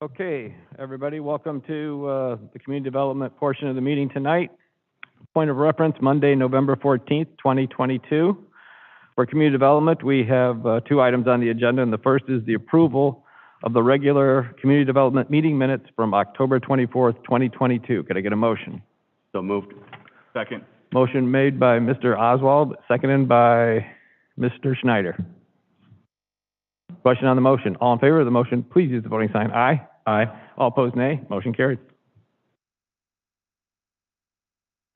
Okay, everybody, welcome to the community development portion of the meeting tonight. Point of reference, Monday, November 14th, 2022. For community development, we have two items on the agenda, and the first is the approval of the regular community development meeting minutes from October 24th, 2022. Could I get a motion? So moved. Second. Motion made by Mr. Oswald, seconded by Mr. Schneider. Question on the motion. All in favor of the motion, please use the voting sign. Aye. Aye. All opposed, nay. Motion carried.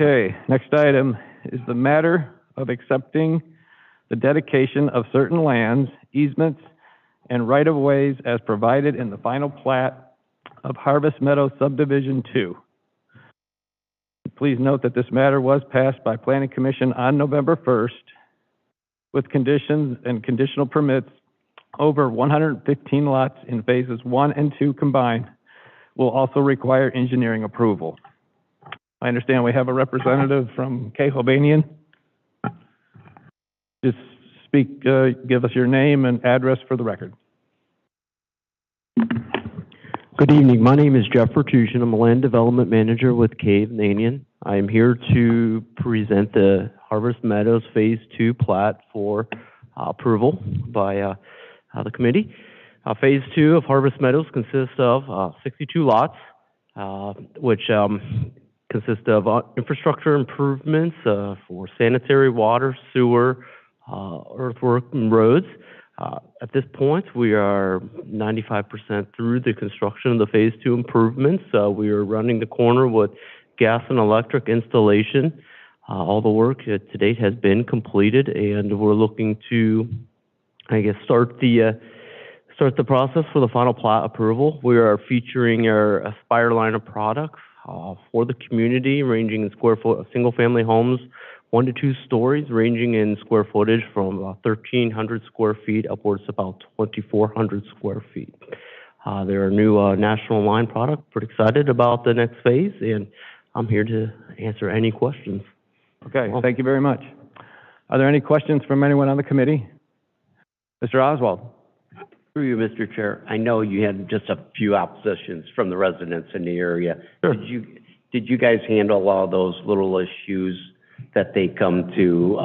Okay, next item is the matter of accepting the dedication of certain lands, easements, and right-of-ways as provided in the final plat of Harvest Meadows Subdivision 2. Please note that this matter was passed by Planning Commission on November 1st with conditions and conditional permits. Over 115 lots in phases 1 and 2 combined will also require engineering approval. I understand we have a representative from Kay Hovnanian. Just speak, give us your name and address for the record. Good evening. My name is Jeff Bertusian. I'm a land development manager with Kay Hovnanian. I am here to present the Harvest Meadows Phase 2 plat for approval by the committee. Phase 2 of Harvest Meadows consists of 62 lots, which consist of infrastructure improvements for sanitary, water, sewer, earthwork, and roads. At this point, we are 95% through the construction of the Phase 2 improvements. We are running the corner with gas and electric installation. All the work to date has been completed, and we're looking to, I guess, start the process for the final plat approval. We are featuring our Aspire line of products for the community, ranging in square foot of single-family homes, 1 to 2 stories, ranging in square footage from 1,300 square feet upwards to about 2,400 square feet. They're a new national line product. Pretty excited about the next phase, and I'm here to answer any questions. Okay, thank you very much. Are there any questions from anyone on the committee? Mr. Oswald. Through you, Mr. Chair. I know you had just a few oppositions from the residents in the area. Sure. Did you guys handle all those little issues that they come to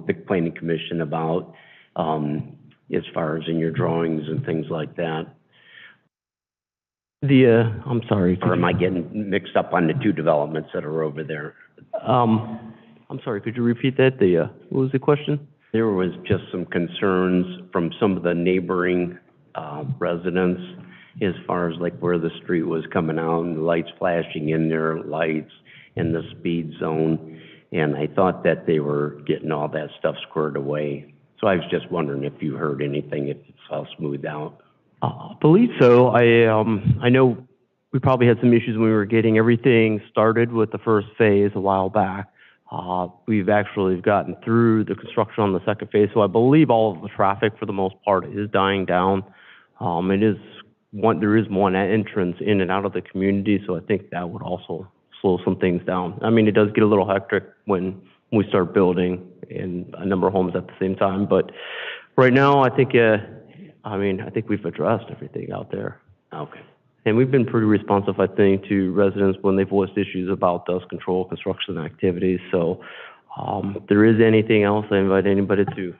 the Planning Commission about as far as in your drawings and things like that? I'm sorry. Or am I getting mixed up on the two developments that are over there? I'm sorry, could you repeat that? What was the question? There was just some concerns from some of the neighboring residents as far as like where the street was coming out and the lights flashing in their lights in the speed zone. And I thought that they were getting all that stuff squared away. So I was just wondering if you heard anything, if it's all smoothed out. I believe so. I know we probably had some issues when we were getting everything started with the first phase a while back. We've actually gotten through the construction on the second phase, so I believe all of the traffic for the most part is dying down. There is one entrance in and out of the community, so I think that would also slow some things down. I mean, it does get a little hectic when we start building in a number of homes at the same time, but right now I think we've addressed everything out there. Okay. And we've been pretty responsive, I think, to residents when they voiced issues about dust control, construction activities. So if there is anything else, I invite anybody to,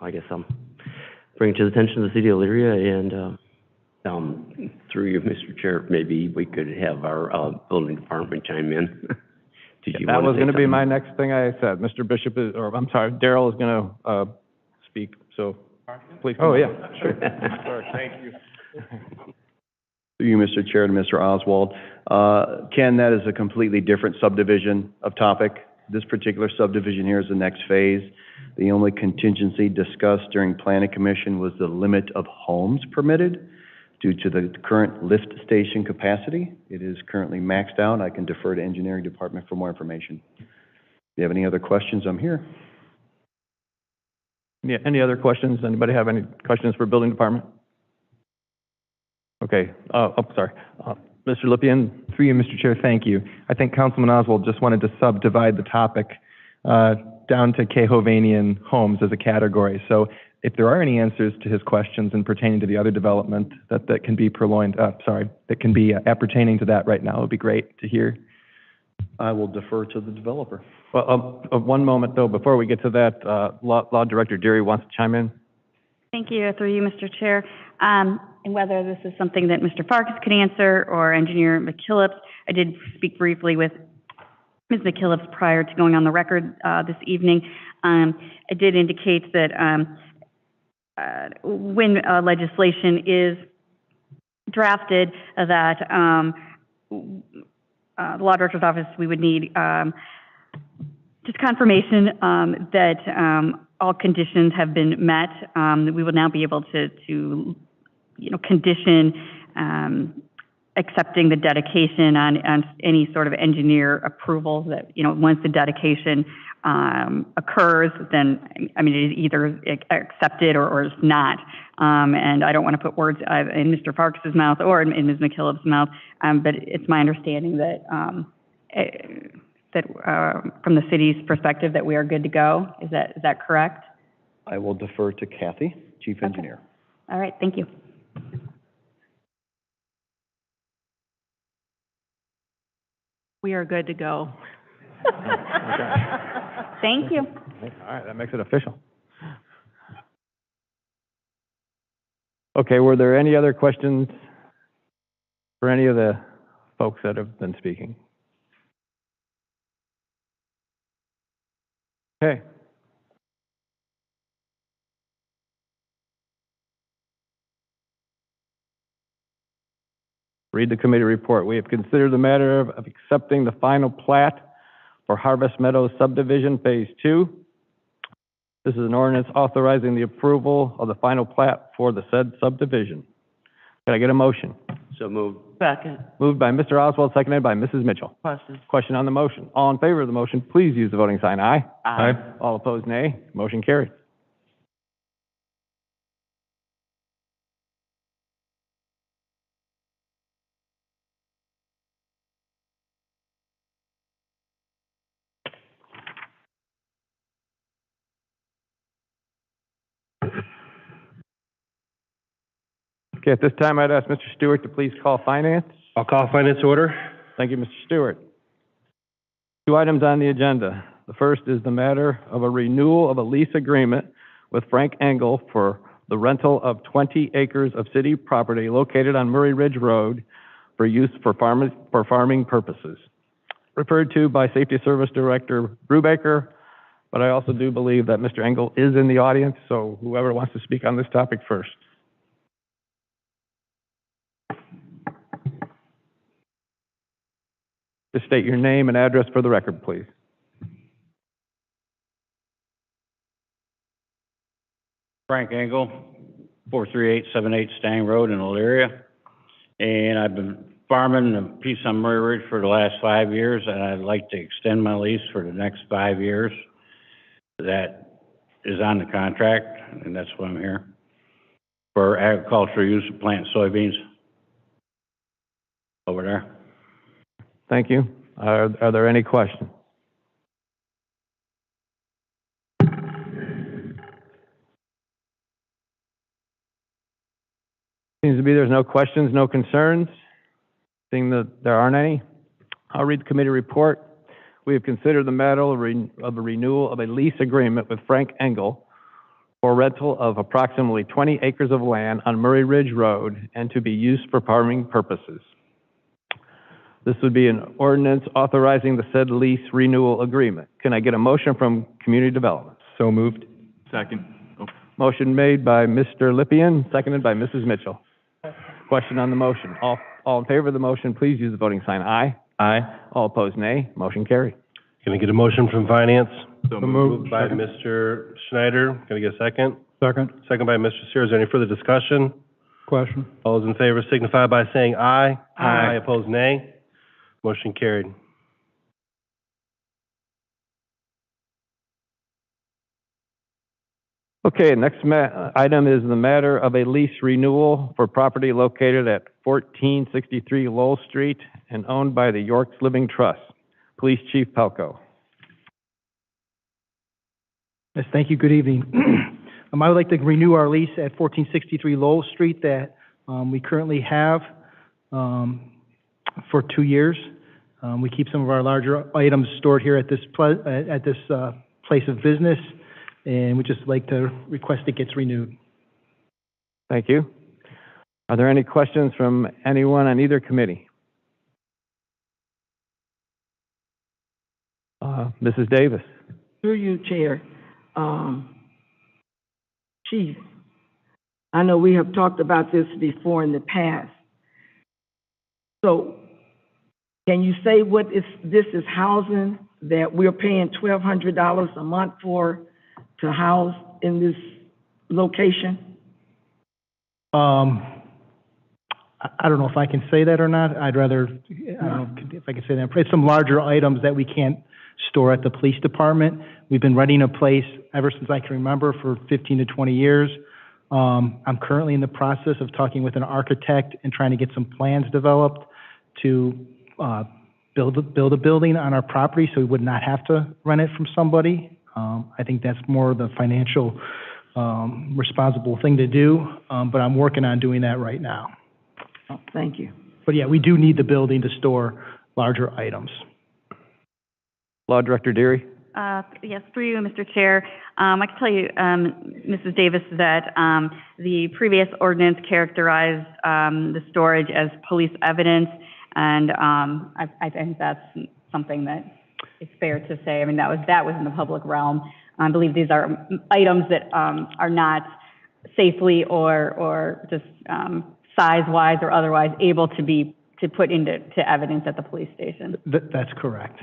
I guess bring it to the attention of the city of Elyria. And through you, Mr. Chair, maybe we could have our building department chime in. That was going to be my next thing I said. Mr. Bishop Daryl is going to speak. So please. Oh, yeah, sure. Sorry, thank you. Through you, Mr. Chair, to Mr. Oswald. Ken, that is a completely different subdivision of topic. This particular subdivision here is the next phase. The only contingency discussed during Planning Commission was the limit of homes permitted due to the current lift station capacity. It is currently maxed out. I can defer to Engineering Department for more information. If you have any other questions, I'm here. Yeah, any other questions? Anybody have any questions for Building Department? Okay. Sorry. Mr. Lippian. Through you, Mr. Chair, thank you. I think Councilman Oswald just wanted to subdivide the topic down to Kay Hovnanian homes as a category. So if there are any answers to his questions and pertaining to the other development that can be appertaining to that right now, it would be great to hear. I will defer to the developer. Well, one moment though, before we get to that, Law Director Deary wants to chime in. Thank you, through you, Mr. Chair. And whether this is something that Mr. Farkas could answer or Engineer McKillips, I did speak briefly with Ms. McKillips prior to going on the record this evening. I did indicate that when legislation is drafted, that the Law Director's Office, we would need just confirmation that all conditions have been met. We will now be able to condition accepting the dedication on any sort of engineer approval that, once the dedication occurs, then, it is either accepted or it's not. And I don't want to put words in Mr. Farkas's mouth or in Ms. McKillip's mouth, but it's my understanding that from the city's perspective that we are good to go. Is that correct? I will defer to Kathy, Chief Engineer. All right, thank you. We are good to go. Thank you. All right, that makes it official. Okay, were there any other questions for any of the folks that have been speaking? Okay. Read the committee report. We have considered the matter of accepting the final plat for Harvest Meadows subdivision Phase 2. This is an ordinance authorizing the approval of the final plat for the said subdivision. Can I get a motion? So moved. Second. Moved by Mr. Oswald, seconded by Mrs. Mitchell. Question. Question on the motion. All in favor of the motion, please use the voting sign aye. Aye. All opposed, nay. Motion carried. Okay, at this time, I'd ask Mr. Stewart to please call finance. I'll call finance order. Thank you, Mr. Stewart. Two items on the agenda. The first is the matter of a renewal of a lease agreement with Frank Engel for the rental of 20 acres of city property located on Murray Ridge Road for use for farming purposes. Referred to by Safety Service Director Brubaker, but I also do believe that Mr. Engel is in the audience, so whoever wants to speak on this topic first. Just state your name and address for the record, please. Frank Engel, 43878 Stang Road in Elyria. And I've been farming a piece on Murray Ridge for the last 5 years, and I'd like to extend my lease for the next 5 years. That is on the contract, and that's why I'm here. For agricultural use of plant soybeans over there. Thank you. Are there any questions? Seems to be there's no questions, no concerns. Seeing that there aren't any, I'll read the committee report. We have considered the matter of a renewal of a lease agreement with Frank Engel for rental of approximately 20 acres of land on Murray Ridge Road and to be used for farming purposes. This would be an ordinance authorizing the said lease renewal agreement. Can I get a motion from Community Development? So moved. Second. Motion made by Mr. Lippian, seconded by Mrs. Mitchell. Question on the motion. All in favor of the motion, please use the voting sign aye. Aye. All opposed, nay. Motion carried. Can I get a motion from finance? So Moved by Mr. Schneider. Can I get a second? Second. Second by Mr. Sears. Any further discussion? Question. All those in favor signify by saying aye. Aye. Opposed, nay. Motion carried. Okay, next item is the matter of a lease renewal for property located at 1463 Lowell Street and owned by the York's Living Trust. Police Chief Pelko. Yes, thank you. Good evening. I would like to renew our lease at 1463 Lowell Street that we currently have for 2 years. We keep some of our larger items stored here at this place of business, and we just like to request it gets renewed. Thank you. Are there any questions from anyone on either committee? Mrs. Davis. Through you, Chair. Chief, I know we have talked about this before in the past. So, can you say what this is housing that we're paying $1,200 a month for to house in this location? I don't know if I can say that or not. I'd rather, I don't know if I can say that. It's some larger items that we can't store at the police department. We've been renting a place ever since I can remember for 15 to 20 years. I'm currently in the process of talking with an architect and trying to get some plans developed to build a building on our property so we would not have to rent it from somebody. I think that's more the financial responsible thing to do, but I'm working on doing that right now. Oh, thank you. But yeah, we do need the building to store larger items. Law Director Deary. Yes, through you, Mr. Chair. I can tell you, Mrs. Davis, that the previous ordinance characterized the storage as police evidence, and I think that's something that is fair to say. I mean, that was in the public realm. I believe these are items that are not safely or just size-wise or otherwise able to put into evidence at the police station. That's correct.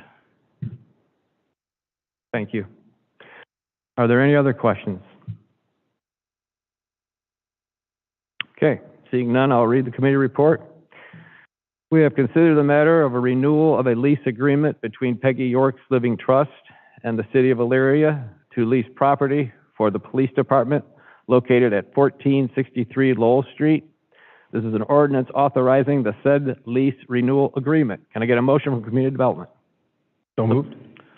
Thank you. Are there any other questions? Okay, seeing none, I'll read the committee report. We have considered the matter of a renewal of a lease agreement between Peggy York's Living Trust and the City of Elyria to lease property for the police department located at 1463 Lowell Street. This is an ordinance authorizing the said lease renewal agreement. Can I get a motion from Community Development? So moved.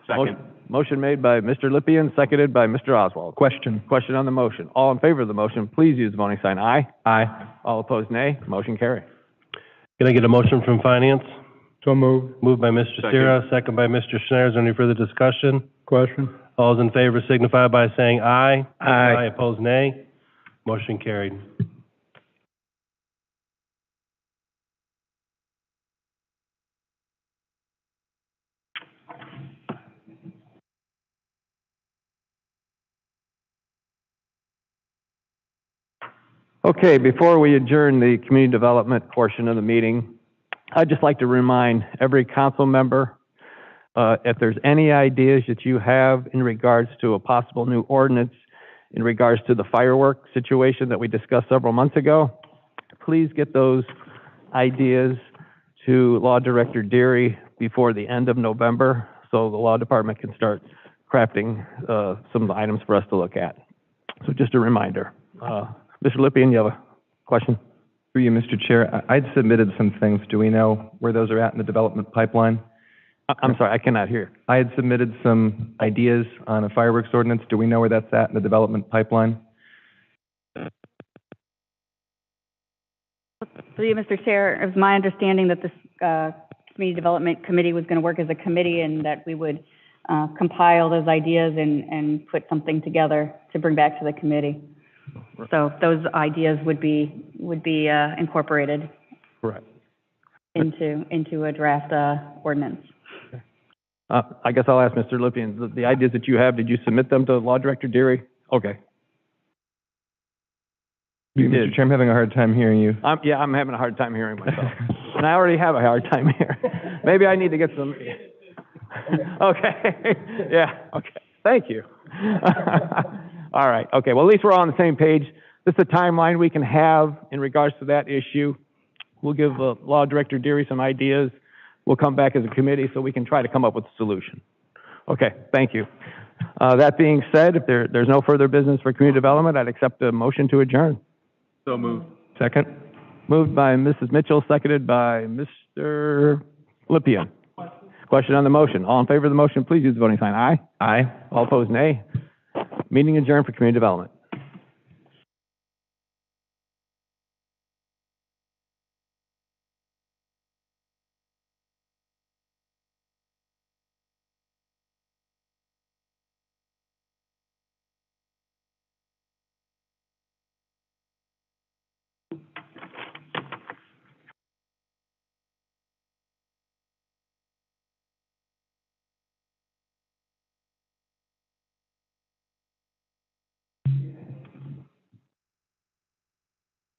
Second. Motion made by Mr. Lippian, seconded by Mr. Oswald. Question. Question on the motion. All in favor of the motion, please use the voting sign aye. Aye. All opposed, nay. Motion carried. Can I get a motion from Finance? So moved. Moved by Mr. Sierra, second by Mr. Schneider. Is there any further discussion? Question. All those in favor signify by saying aye. Aye. Opposed, nay. Motion carried. Okay, before we adjourn the community development portion of the meeting, I'd just like to remind every council member, if there's any ideas that you have in regards to a possible new ordinance in regards to the firework situation that we discussed several months ago, please get those ideas to Law Director Deary before the end of November so the law department can start crafting some of the items for us to look at. So just a reminder. Mr. Lippian, you have a question? Through you, Mr. Chair. I'd submitted some things. Do we know where those are at in the development pipeline? I'm sorry, I cannot hear. I had submitted some ideas on a fireworks ordinance. Do we know where that's at in the development pipeline? Through you, Mr. Chair, it was my understanding that this Community Development Committee was going to work as a committee and that we would compile those ideas and put something together to bring back to the committee. So those ideas would be incorporated. Correct. Into a draft ordinance. I guess I'll ask Mr. Lippian, the ideas that you have, did you submit them to Law Director Deary? Okay. Mr. Chair, I'm having a hard time hearing you. Yeah, I'm having a hard time hearing myself. And I already have a hard time here. Maybe I need to get some. Okay. Yeah, okay. Thank you. All right, okay. Well, at least we're all on the same page. This is a timeline we can have in regards to that issue. We'll give Law Director Deary some ideas. We'll come back as a committee so we can try to come up with a solution. Okay, thank you. That being said, if there's no further business for community development, I'd accept a motion to adjourn. So moved. Second. Moved by Mrs. Mitchell, seconded by Mr. Lippian. Question on the motion. All in favor of the motion, please use the voting sign aye. Aye. All opposed, nay. Meeting adjourned for community development.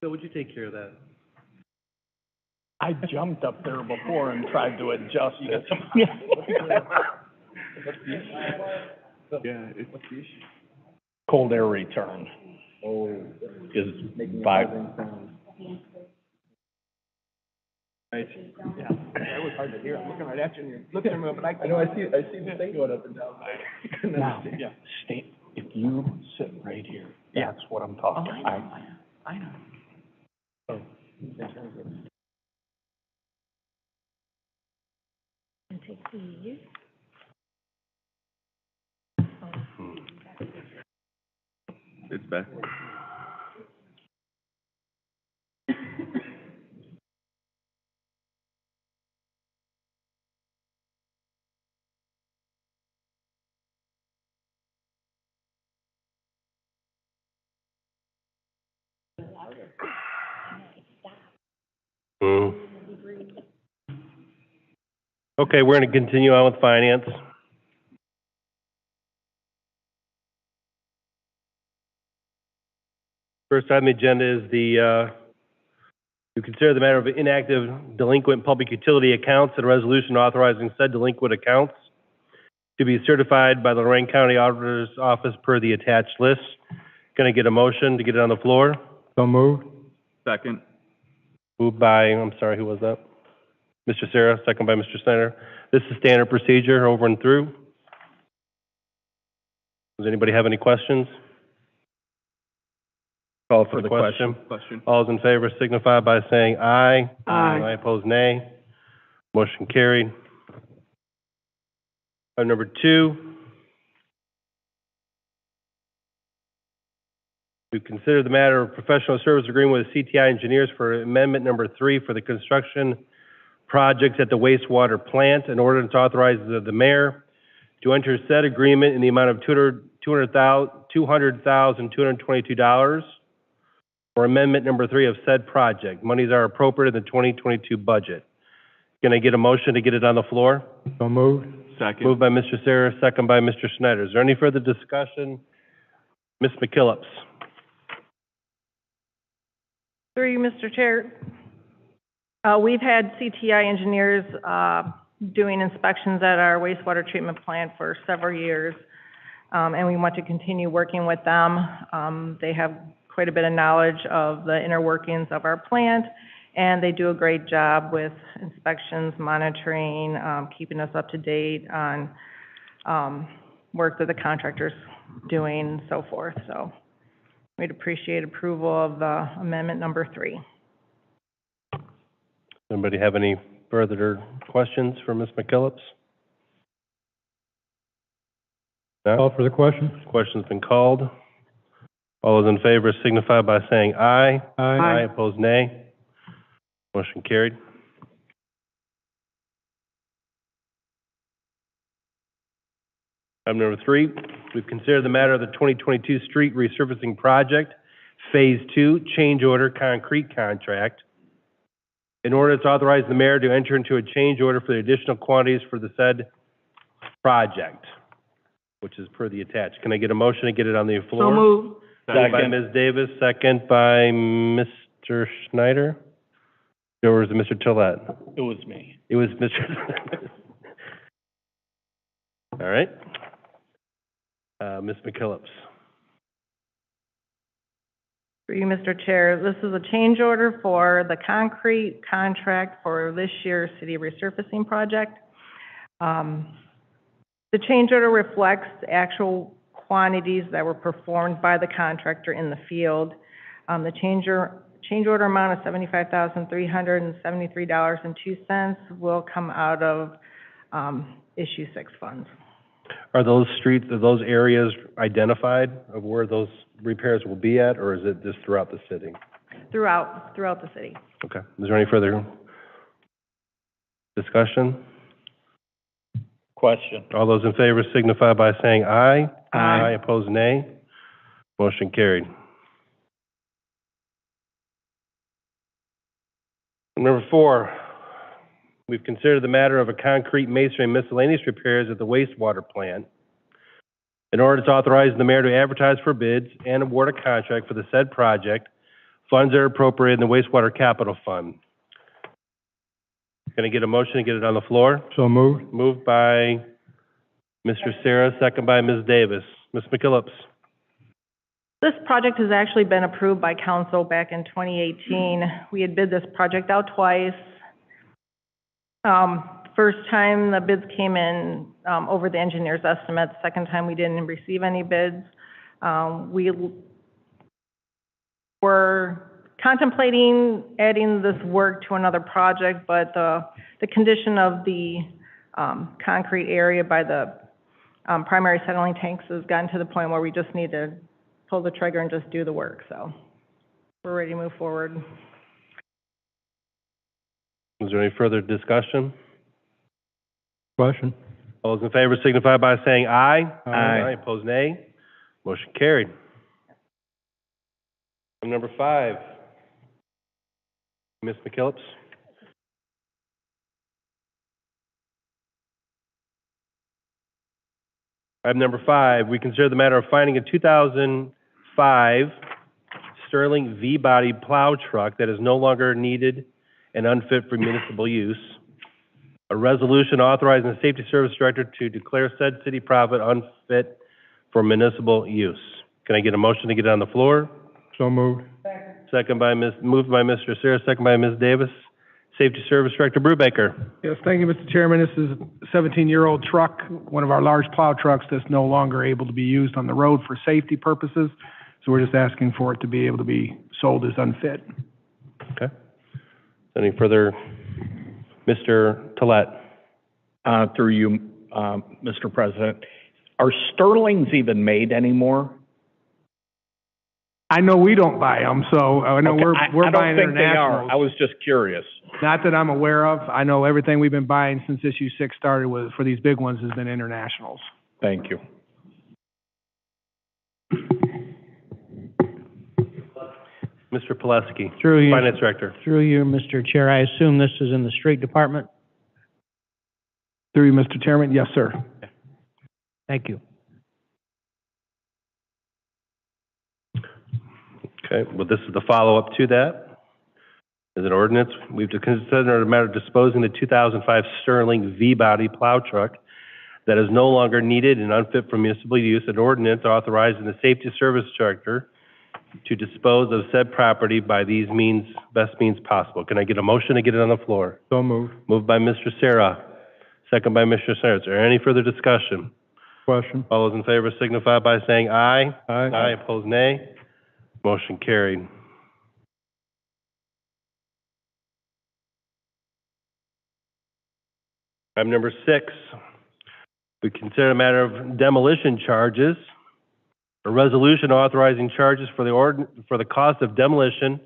Bill, would you take care of that? I jumped up there before and tried to adjust it. Yeah, what's the issue? Cold air return. Oh. Is by, Right. yeah. That was hard to hear. I'm looking right at you and you're looking at me, but I know, I see the thing going up and down. I couldn't Now, understand. Yeah. stay, if you sit right here, that's what I'm talking. I know. Oh, in terms of. It's back. Okay, we're gonna continue on with finance. First on the agenda is to consider the matter of inactive delinquent public utility accounts and resolution authorizing said delinquent accounts to be certified by the Lorraine County Auditor's Office per the attached list. Gonna get a motion to get it on the floor? So moved. Second. Moved by, I'm sorry, who was that? Mr. Sarah, second by Mr. Snyder. This is standard procedure over and through. Does anybody have any questions? Call for the question. All those in favor signify by saying aye. Aye. Opposed, nay. Motion carried. Item number 2. To consider the matter of professional service agreement with CTI Engineers for amendment number 3 for the construction projects at the wastewater plant. In order to authorize the mayor to enter said agreement in the amount of $200,222 for amendment number 3 of said project. Monies are appropriate in the 2022 budget. Can I get a motion to get it on the floor? So moved. Second. Moved by Mr. Sarah, second by Mr. Snyder. Is there any further discussion? Ms. McKillips? Through you, Mr. Chair. We've had CTI engineers doing inspections at our wastewater treatment plant for several years, and we want to continue working with them. They have quite a bit of knowledge of the inner workings of our plant, and they do a great job with inspections, monitoring, keeping us up to date on work that the contractor's doing and so forth. So we'd appreciate approval of amendment number 3. Anybody have any further questions for Ms. McKillips? No? Call for the question. Question's been called. All those in favor signify by saying aye. Aye. Opposed, nay. Motion carried. Item number 3, we've considered the matter of the 2022 street resurfacing project, Phase 2, change order concrete contract. In order to authorize the mayor to enter into a change order for the additional quantities for the said project, which is per the attached. Can I get a motion to get it on the floor? So moved. Moved by Ms. Davis, second by Mr. Schneider? Or was it Mr. Tolet? It was me. It was Mr. All right. Ms. McKillips. Through you, Mr. Chair, this is a change order for the concrete contract for this year's city resurfacing project. The change order reflects the actual quantities that were performed by the contractor in the field. The change order amount of $75,373.02 will come out of issue 6 funds. Are those streets, are those areas identified of where those repairs will be at, or is it just throughout the city? Throughout the city. Okay. Is there any further discussion? Question. All those in favor signify by saying aye. Aye. Opposed, nay. Motion carried. Number 4, we've considered the matter of a concrete masonry and miscellaneous repairs at the wastewater plant. In order to authorize the mayor to advertise for bids and award a contract for the said project, Funds are appropriated in the wastewater capital fund. Can I get a motion to get it on the floor? So moved. Moved by Mr. Sarah, second by Ms. Davis. Ms. McKillips? This project has actually been approved by council back in 2018. We had bid this project out twice. First time, the bids came in over the engineer's estimate. Second time, we didn't receive any bids. We were contemplating adding this work to another project, but the condition of the concrete area by the primary settling tanks has gotten to the point where we just need to pull the trigger and just do the work, so we're ready to move forward. Is there any further discussion? Question. All those in favor signify by saying aye. Aye. Opposed, nay. Motion carried. Item number 5. Ms. McKillips? Item number 5, we consider the matter of finding a 2005 Sterling V-body plow truck that is no longer needed and unfit for municipal use. A resolution authorizing the Safety Service Director to declare said city profit unfit for municipal use. Can I get a motion to get it on the floor? So moved. Moved by Mr. Sarah, second by Ms. Davis. Safety Service Director Brubaker. Yes, thank you, Mr. Chairman. This is a 17-year-old truck, one of our large plow trucks that's no longer able to be used on the road for safety purposes. So we're just asking for it to be able to be sold as unfit. Okay. Any further? Mr. Tolet. Through you, Mr. President. Are Sterlings even made anymore? I know we don't buy them, so I know Okay, we're I buying don't think they are. internationals. I was just curious. Not that I'm aware of. I know everything we've been buying since issue 6 started was, for these big ones, has been internationals. Thank you. Mr. Pileski. Through you. Finance Director. Through you, Mr. Chair, I assume this is in the street department? Through you, Mr. Chairman. Yes, sir. Thank you. Okay, well, this is the follow-up to that. As an ordinance, we've considered a matter of disposing the 2005 Sterling V-body plow truck that is no longer needed and unfit for municipal use. An ordinance authorizing the Safety Service Director to dispose of said property by these means, best means possible. Can I get a motion to get it on the floor? So moved. Moved by Mr. Sarah, second by Mr. Sarah. Is there any further discussion? Question. All those in favor signify by saying aye. Aye. Aye, opposed, nay. Motion carried. Item number 6, we consider a matter of demolition charges. A resolution authorizing charges for the cost of demolition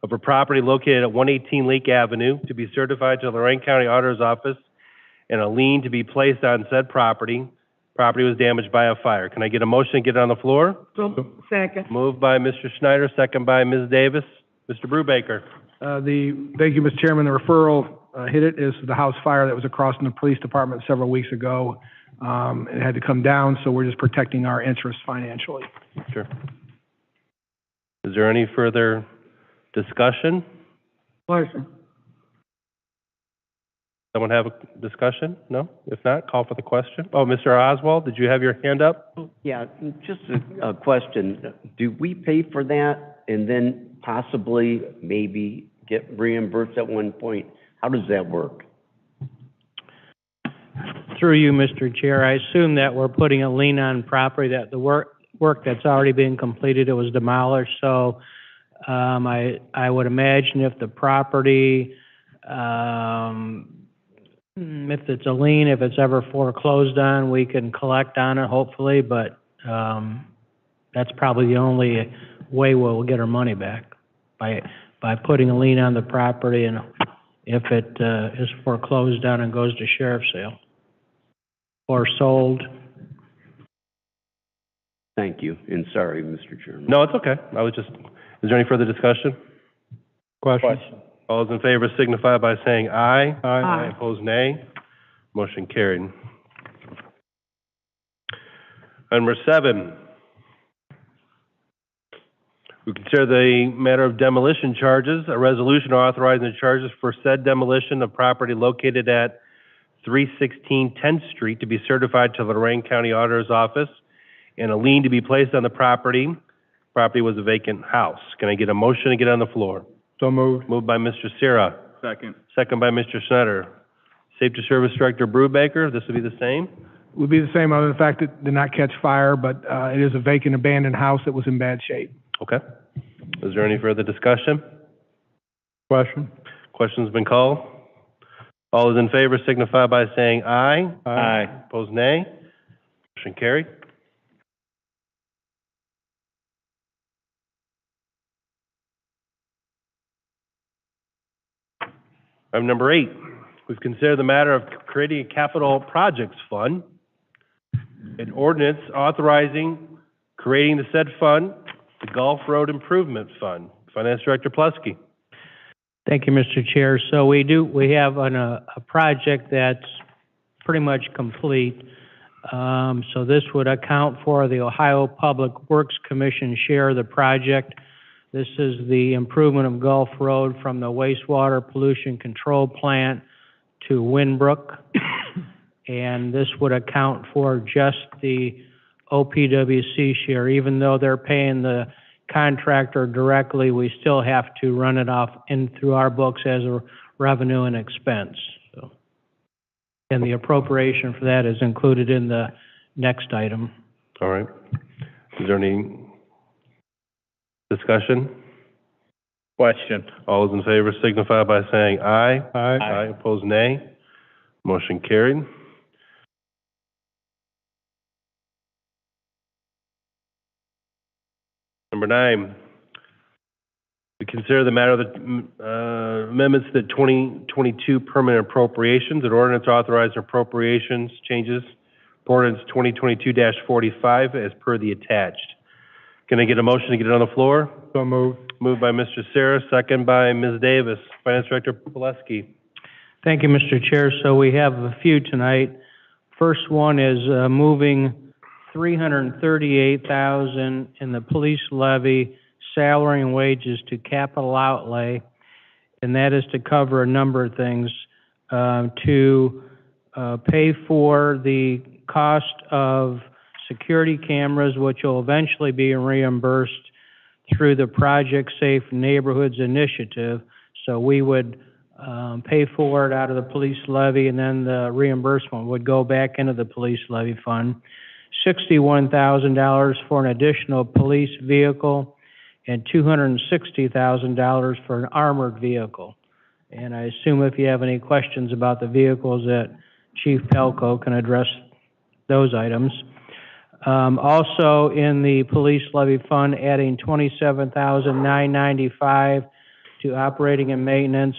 of a property located at 118 Lake Avenue to be certified to the Lorraine County Auditor's Office and a lien to be placed on said property. Property was damaged by a fire. Can I get a motion to get it on the floor? So, second. Moved by Mr. Schneider, second by Ms. Davis. Mr. Brubaker. Thank you, Mr. Chairman. The referral hit it is the house fire that was across in the police department several weeks ago. It had to come down, so we're just protecting our interests financially. Sure. Is there any further discussion? Question. Someone have a discussion? No? If not, call for the question. Oh, Mr. Oswald, did you have your hand up? Yeah, just a question. Do we pay for that and then possibly maybe get reimbursed at one point? How does that work? Through you, Mr. Chair, I assume that we're putting a lien on property that the work that's already been completed, it was demolished, so I would imagine if the property, if it's a lien, if it's ever foreclosed on, we can collect on it, hopefully, but that's probably the only way we'll get our money back, by putting a lien on the property, and if it is foreclosed on and goes to sheriff's sale or sold. Thank you, and sorry, Mr. Chairman. No, it's okay. Is there any further discussion? Question. All those in favor signify by saying aye. Aye. Opposed, nay. Motion carried. Number 7, we consider consider the matter of demolition charges, a resolution authorizing the charges for said demolition of property located at 316 10th Street to be certified to the Lorraine County Auditor's Office, and a lien to be placed on the property. Property was a vacant house. Can I get a motion to get on the floor? So moved. Moved by Mr. Sierra. Second. Second by Mr. Snyder. Safety Service Director Brubaker, this will be the same? Would be the same other than the fact that it did not catch fire, but, it is a vacant abandoned house that was in bad shape. Okay. Is there any further discussion? Question? Question's been called. All those in favor signify by saying aye. Aye. Opposed, nay. Motion carried. Item number 8, we've considered the matter of creating a capital projects fund. An ordinance authorizing creating the said fund, the Gulf Road Improvement Fund. Finance Director Plesky. Thank you, Mr. Chair. So we have a project that's pretty much complete. So this would account for the Ohio Public Works Commission share of the project. This is the improvement of Gulf Road from the wastewater pollution control plant to Winbrook. And this would account for just the OPWC share. Even though they're paying the contractor directly, we still have to run it off in through our books as a revenue and expense. So, and the appropriation for that is included in the next item. All right. Is there any discussion? Question. All those in favor signify by saying aye. Aye. Aye. Opposed, nay. Motion carried. Number 9, we consider the matter of the amendments to the 2022 permanent appropriations. An ordinance authorizing appropriations changes for ordinance 2022-45 as per the attached. Can I get a motion to get it on the floor? So moved. Moved by Mr. Sarah, second by Ms. Davis. Finance Director Pileski. Thank you, Mr. Chair. So we have a few tonight. First one is moving $338,000 in the police levy salary and wages to capital outlay, and that is to cover a number of things. To pay for the cost of security cameras, which will eventually be reimbursed through the Project Safe Neighborhoods Initiative. So we would pay for it out of the police levy, and then the reimbursement would go back into the police levy fund. $61,000 for an additional police vehicle, and $260,000 for an armored vehicle. And I assume if you have any questions about the vehicles, that Chief Pelko can address those items. Also in the police levy fund, adding $27,995 to operating and maintenance,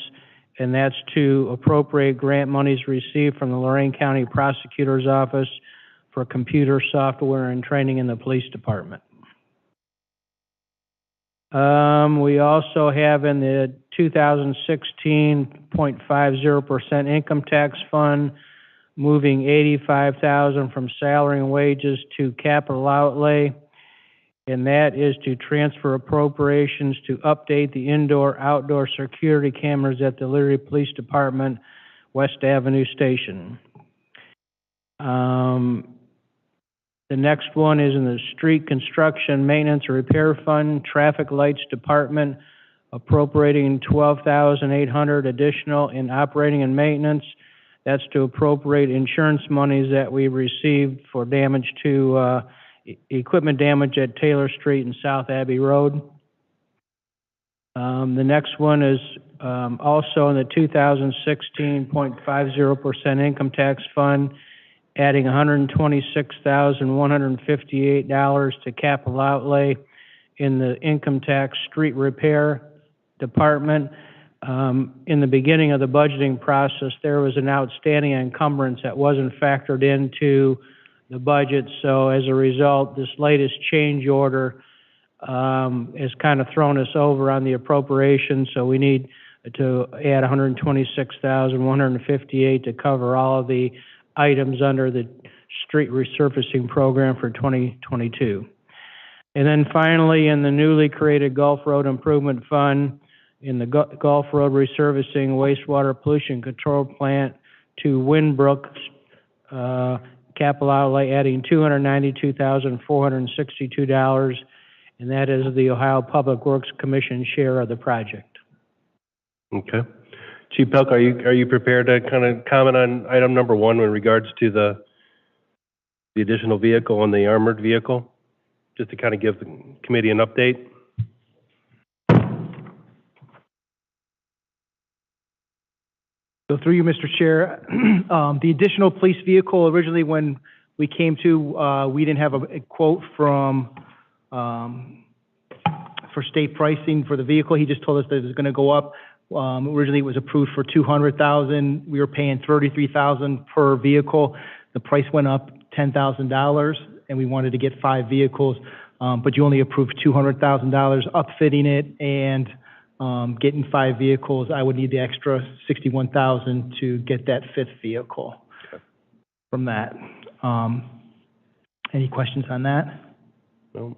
and that's to appropriate grant monies received from the Lorraine County Prosecutor's Office for computer software and training in the police department. We also have in the 2016.50% income tax fund, moving $85,000 from salary and wages to capital outlay, and that is to transfer appropriations to update the indoor-outdoor security cameras at the Elyria Police Department, West Avenue Station. The next one is in the Street Construction Maintenance and Repair Fund, Traffic Lights Department, appropriating $12,800 additional in operating and maintenance. That's to appropriate insurance monies that we received for damage to equipment damage at Taylor Street and South Abbey Road. The next one is also in the 2016.50% income tax fund, adding $126,158 to capital outlay in the income tax street repair department. In the beginning of the budgeting process, there was an outstanding encumbrance that wasn't factored into the budget. So as a result, this latest change order has kind of thrown us over on the appropriation. So we need to add $126,158 to cover all of the items under the street resurfacing program for 2022. And then finally, in the newly created Gulf Road Improvement Fund, in the Gulf Road Resurfacing Wastewater Pollution Control Plant to Winbrook, capital outlay adding $292,462, and that is the Ohio Public Works Commission share of the project. Okay. Chief Pelk, are you prepared to kind of comment on item number 1 in regards to the additional vehicle and the armored vehicle? Just to kind of give the committee an update. So through you, Mr. Chair, the additional police vehicle, originally when we came to, we didn't have a quote from, for state pricing for the vehicle. He just told us that it was gonna go up. Originally it was approved for $200,000. We were paying $33,000 per vehicle. The price went up $10,000 and we wanted to get 5 vehicles. But you only approved $200,000 upfitting it and getting 5 vehicles. I would need the extra $61,000 to get that 5th vehicle from that. Any questions on that? No.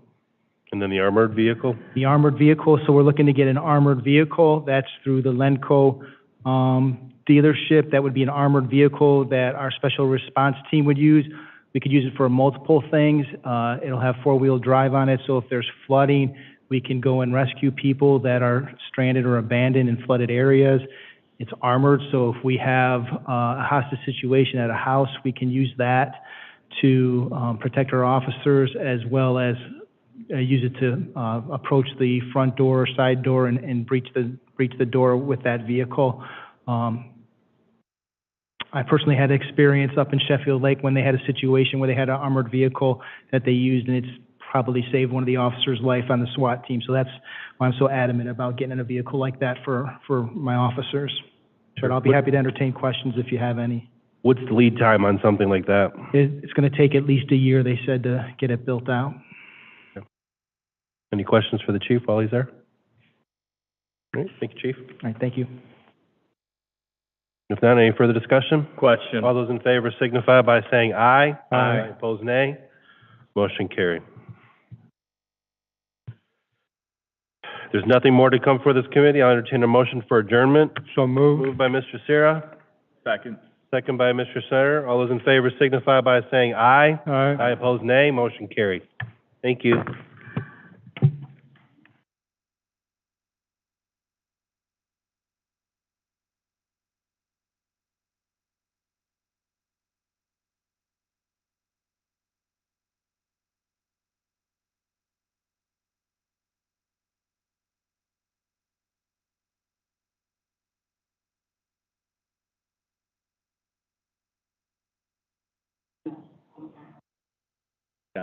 And then the armored vehicle? The armored vehicle, so we're looking to get an armored vehicle. That's through the Lenco dealership. That would be an armored vehicle that our special response team would use. We could use it for multiple things. It'll have 4-wheel drive on it, so if there's flooding, we can go and rescue people that are stranded or abandoned in flooded areas. It's armored, so if we have a hostage situation at a house, we can use that to protect our officers, as well as use it to approach the front door or side door and breach the door with that vehicle. I personally had experience up in Sheffield Lake when they had a situation where they had an armored vehicle that they used, and it's probably saved one of the officers' life on the SWAT team. So that's why I'm so adamant about getting in a vehicle like that for my officers. But I'll be happy to entertain questions if you have any. What's the lead time on something like that? It's going to take at least a year, they said, to get it built out. Okay. Any questions for the chief while he's there? All right, thank you, Chief. All right, thank you. If not, any further discussion? Question. All those in favor signify by saying aye. Aye. Opposed, nay. Motion carried. There's nothing more to come for this committee. I'll entertain a motion for adjournment. So moved. Moved by Mr. Sarah. Second. Second by Mr. Snyder. All those in favor signify by saying aye. Aye. Aye, opposed, nay. Motion carried. Thank you.